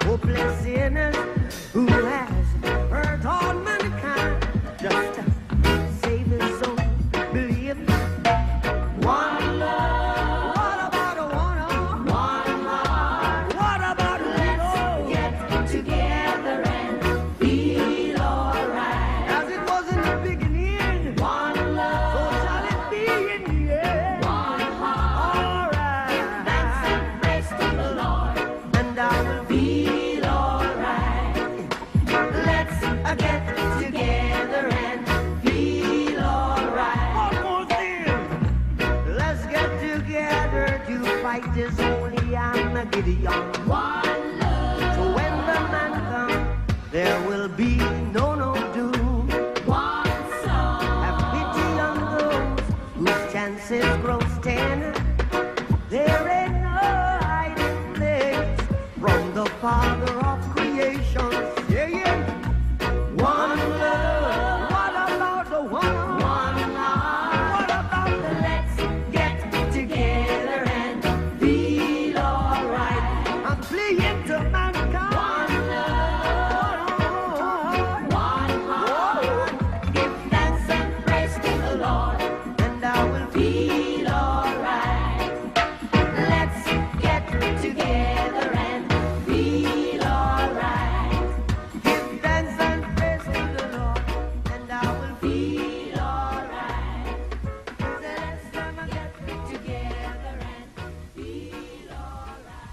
hopeless sinners who has hurt all mankind. Just save his soul, believe one love. What about a one heart? What about a let's get together and feel alright? As it was in the beginning, one love. So shall it be in the end. One heart. Alright. Thanks and praise to the Lord, and I will feel alright. Let's get together and feel alright. One more thing. Let's get together to fight this holy Armageddon. One love. So when the man comes, there will be no doom. One song. Have pity on those whose chances grow thin. There ain't no hiding place from the Father of creation. Yeah, yeah. One love. What about the one? One heart. What about the let's get together and feel alright? I'm playing to mankind. One love. One heart. Give thanks and praise to the Lord, and I will feel alright. Let's get together and feel alright. Give thanks and praise to the Lord, and I will feel alright. Let's get together and feel alright.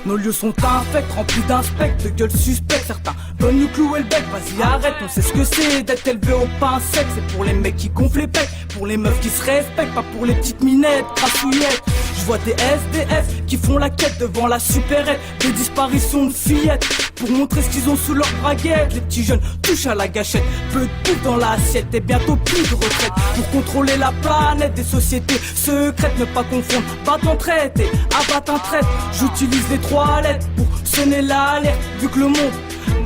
Nos lieux sont infects, remplis d'inspects, de gueules suspectes. Certains veulent nous clouer le bec, vas-y arrête, on sait ce que c'est d'être élevé au pain sec. C'est pour les mecs qui gonflent les pecs, pour les meufs qui se respectent, pas pour les petites minettes, grassouillettes. Je vois des SDF qui font la quête devant la supérette, des disparitions de fillettes pour montrer ce qu'ils ont sous leur braguette. Les petits jeunes touchent à la gâchette, peu de bouffe dans l'assiette et bientôt plus de retraite. Pour contrôler la planète, des sociétés secrètes, ne pas confondre battre en traite et abattre un traite. J'utilise les 3 lettres pour sonner l'alerte, vu que le monde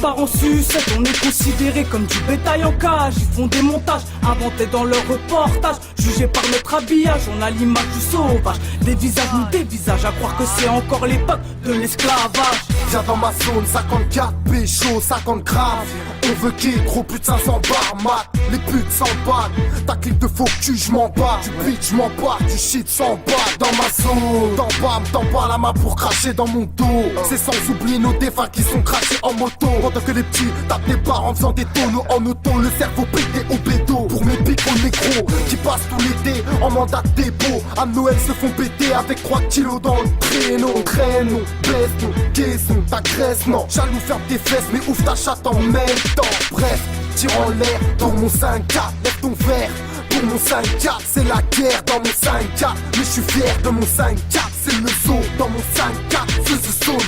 part en sucette. On est considéré comme du bétail en cage. Ils font des montages inventés dans leur reportage, jugés par notre habillage. On a l'image du sauvage, des visages nous des visages, à croire que c'est encore l'époque de l'esclavage. Viens dans ma zone, 54 pécho, 50 grammes. On veut qu'il gros plus de 500 bars, mat. Les putes s'emballent, ta clique de faux cul, j'm'en bats. Du bitch, j'm'en bats, du shit s'emballe. Dans ma zone, t'en bats la main pour cracher dans mon dos. C'est sans oublier nos défunts qui sont crachés en moto. Pendant que les petits tapent des barres en faisant des tonneaux en auto. Le cerveau pété au bédo. Pour mes pics au micro, qui passent tout l'été en mandat de dépôt. À Noël se font péter avec 3 kilos dans le traîneau. Traîneau, baisse-nous, caisson, ta graisse, non. Jaloux ferme tes fesses, mais ouvre ta chatte en même temps. Bref, tire en l'air dans mon 5-4, lève ton verre. Pour mon 5-4, c'est la guerre dans mon 5-4. Mais je suis fier de mon 5-4, c'est le zoo dans mon 5-4. Ce son 5-4.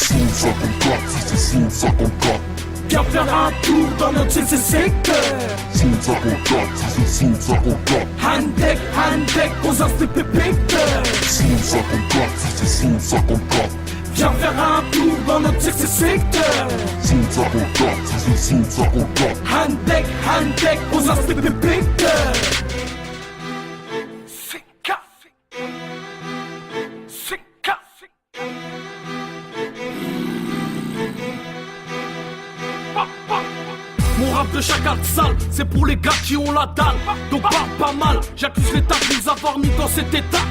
Sous 54, c'est sous 54. Viens faire un tour dans notre secteur. Sous 54, c'est sous 54. Handek, aux inspecteurs. Sous 54, c'est sous 54. Viens faire un tour dans notre secteur. Sous 54, c'est sous 54. Handek, aux inspecteurs. Mon rap de chacal sale, c'est pour les gars qui ont la dalle. Donc parle pas mal, j'accuse l'État de nous avoir mis dans cet état.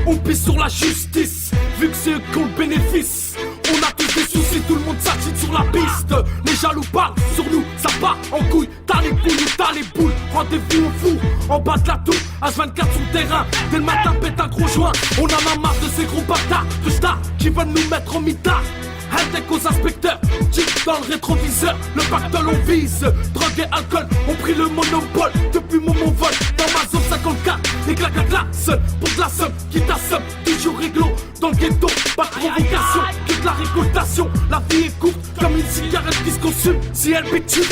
On pisse sur la justice, vu que c'est eux qui ont le bénéfice. On a tous des soucis, tout le monde s'agite sur la piste. Les jaloux parlent sur nous, ça part en couille. T'as les couilles ou t'as les boules, rendez-vous au fou. En bas de la tour, H24 sur le terrain. Dès le matin, pète un gros joint. On en a marre de ces gros bâtards de stars qui veulent nous mettre en mitard. Handek aux inspecteurs, tic dans le rétroviseur. Le pactole on vise, drogue et alcool ont pris le monopole. Depuis mon vol, dans ma zone 54. Les claques à glace, pour de la somme, qui t'assomme. Toujours réglo, dans le ghetto, pas de provocation. Que de la récoltation, la vie est courte comme une cigarette qui se consume. Si elle bitume,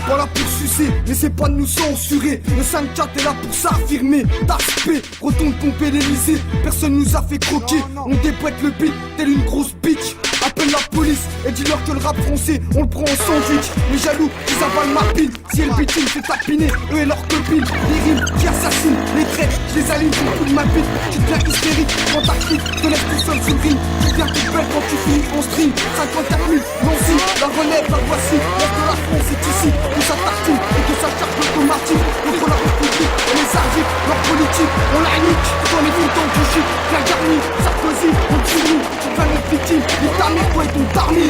Voilà pour sucer, n'essaie pas de nous censurer. Le 5-4 est là pour s'affirmer. T'aspect, retourne pomper l'Elysée. Personne nous a fait croquer, on débouette le beat tel une grosse bitch. appelle la police et dis-leur que le rap français, on le prend en sandwich. Les jaloux, ils avalent ma pile. Si elle bêtine, fait tapiner, eux et leurs copines. Les rimes qui assassinent, les traits, je les aligne sur le coup de ma bite. Tu deviens hystérique quand ta clique te laisse tout seul sous le ring. Tu deviens toute belle quand tu finis en stream. 54 000, Nancy, la relève, la voici. L'est de la France est ici, où ça tartine et que ça charge l'automatique. Contre la République et les arbitres, leur politique, on la nique. Dans les montants du shit, la garni, Sarkozy, on tue nous. Tu deviens notre victime, les tarnés, toi et ton tarni.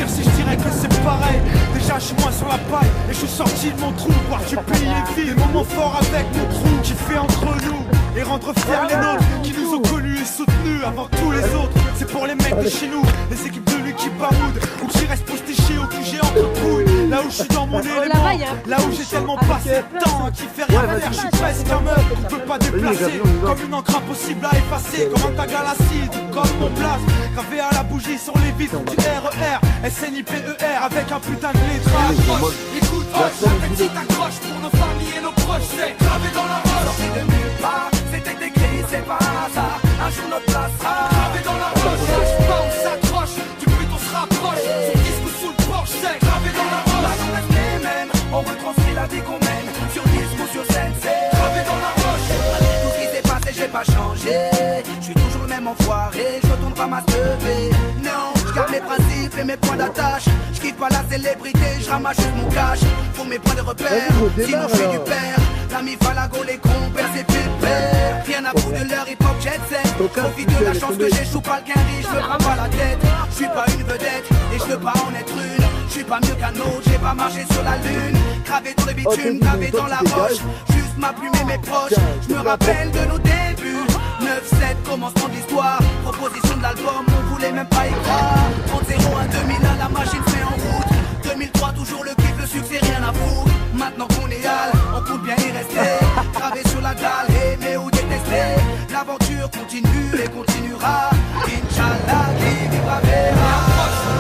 Si je dirais que c'est pareil, déjà je suis moins sur la paille et je suis sorti de mon trou. Voir du pays et vivre des moments forts avec mon trou qui fait entre nous et rendre fiers les nôtres qui nous ont connus et soutenus avant tous les autres. C'est pour les mecs de chez nous, les équipes de lui qui baroudent ou qui restent postichés au QG entre couilles. Là où je suis dans mon élément, là où j'ai tellement passé de temps à qui fait rien faire, je suis presque un meuf qu'on peut pas déplacer. Comme une encre impossible à effacer, comme un tag à l'acide, comme mon blast gravé à la bougie sur les vitres du RER. SNIPER avec un putain de lettrage. Écoute, chaque petite accroche pour nos familles et nos proches, c'est gravé dans la roche. Sorti de nulle part, c'était écrit, c'est pas un hasard. Un jour notre place sera gravé dans la roche. Lâche pas, on s'accroche, du but on se rapproche. Sur disque ou sous le porche, c'est gravé dans la roche. Là on reste les mêmes, on retranscrit la vie qu'on mène. Sur disque ou sur scène, c'est gravé dans la roche. Tout ce qui s'est passé, j'ai pas changé. Je suis toujours le même enfoiré, je retourne pas ma lever. Non, je garde mes principes et mes points d'attache. Je kiffe pas la célébrité, je ramasse juste mon cash. Pour mes points de repère, sinon je suis du père. L'ami Falago, les compères, c'est pépère. Rien à foutre de leur hip-hop jet set. Profite de la chance que j'échoue pas le quinri, je me prends pas la tête. Je suis pas une vedette et je veux pas en être une. Je suis pas mieux qu'un autre, j'ai pas marché sur la lune. Gravé dans le bitume, gravé dans la roche. Juste ma plume et mes proches, je me rappelle de nos débuts. 9-7, commencement d'histoire. Proposition de l'album, on voulait même pas y croire. 30-01, 2001, la machine se met en route. 2003, toujours le kiff, le succès, rien à foutre. Maintenant qu'on est hal, on compte bien y rester. Gravé sur la dalle, aimer ou détester. L'aventure continue et continuera. Inch'Allah, qui vivra verra.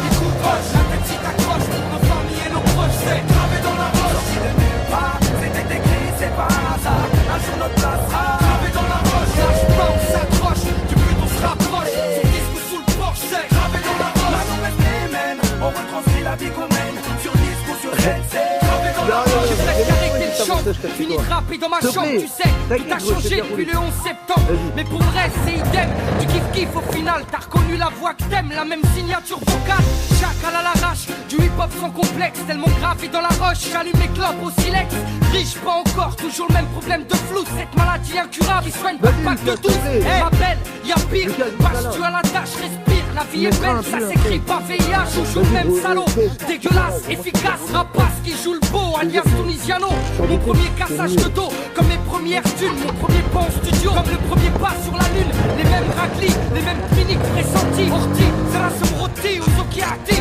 Écoute, la petite accroche pour nos familles et nos proches, c'est gravé dans la roche. Sorti de nulle part, c'était écrit, c'est pas un hasard. Un jour notre place sera gravé dans la roche. Lâche pas, on s'accroche, du but on se rapproche. Sur disque ou sous le porche, c'est gravé dans la roche. Là on reste les mêmes, on retranscrit la vie qu'on mène. Sur disque ou sur scène, c'est gravé dans la roche. J'ai presque arrêté le chant, fini de rapper dans ma chambre, tu sais. Tout a changé depuis le 11 septembre. Mais pour le reste, c'est idem. Tu kiff au final, t'as reconnu la voix que t'aimes, la même signature vocale. Chacal à l'arrache, du hip-hop sans complexe. Tellement gravé dans la roche, j'allume les clopes au silex. Riche pas encore, toujours le même problème de flou. Cette maladie incurable, qui soigne pas le pack de tous. Ma belle, y'a pire, passe tu à la tâche, respire. La vie est belle, ça s'écrit pas VIH. On joue le même salaud, dégueulasse, efficace. Rapace qui joue le beau, alias Tunisiano. Mon premier cassage de dos, comme mes premières thunes. Mon premier pas en studio, comme le premier pas sur la lune. Les mêmes raclis, les mêmes cliniques pressentis. Orti, c'est la sombroti, aux okiati.